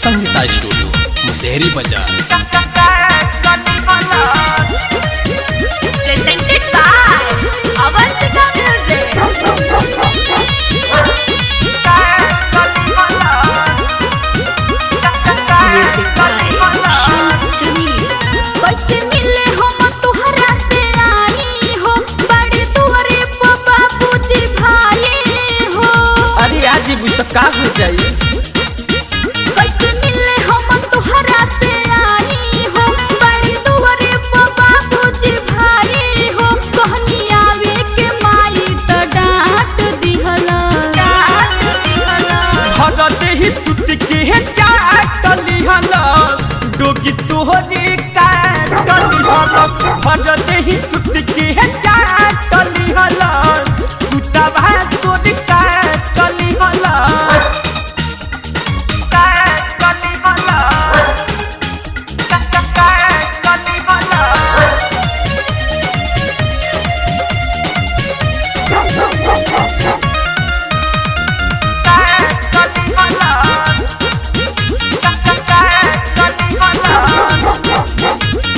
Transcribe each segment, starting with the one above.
Sangeeta studio Musehri बाजार। Presented by Avantika Music. Music by Shams Jamil. कैसे मिले हम तुहरा से आई हो, बड़े तुहरे बाबूजी भाई हो। अरे आज भी तो का हो जाई। कैसे मिले हम तुहरा से आई हो, बड़े तुहरे बाबूजी भाई हो। कहनी आवे के माई तो डांट दिहला। भरते ही सुत के चाटली हला डोगी तोहरे काटली हला। भरते ही सुत के चाटली हला कुत्ता भाग तोड़ काटली हला। काटली हला काटली हला।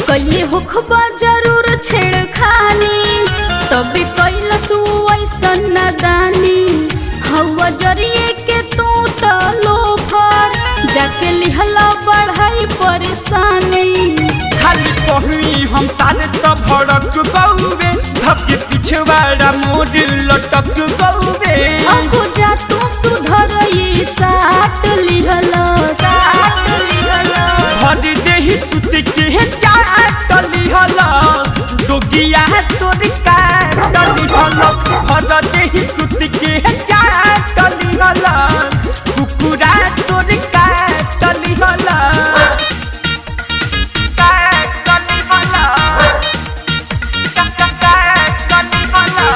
कइले होखबा जरूर छेड़खानी, तबे कैलस ऐसन नादानी। हवा जरिए के तू त लोफर, जाके लिहला बढ़ाई परेशानी। खाली कहनी हम सारे तो भड़क गौवे, धके पिछवाड़ा मोर लटक गौवे। अब जा तू सुधर ये साट लिहला। भर देही सुत के चाटली हला डोगिया तोर काटली हला। भर देही सुत के चाटली हला कुकुरा तोर काटली हला। काटली हला काटली हला।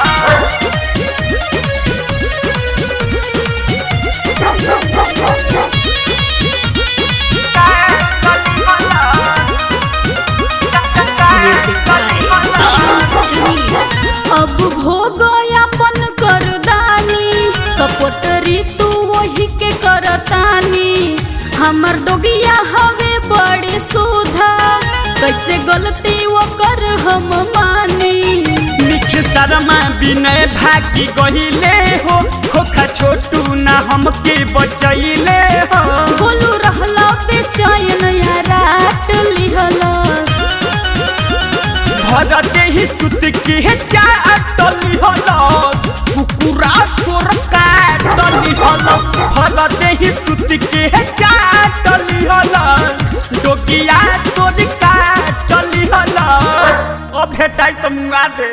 अब भोग अपन करदानी, सपोर्ट ऋतु वही के करतानी। हमर डोगिया हवे बड़े सुधा, कैसे गलती वो कर हम मानी। निखिल शर्मा विनय भागी गहिले हो, खोखा छोटू ना हमके बचैले हो। बोलू रहला बेचैन या रात लिहलस। भरते ही सुत के चाटली हला कुकुरा तोर काटली हला। भरते ही सुत के चाटली हला डोगिया तोर काटली हला। अब भेटाई तो मुआ दे।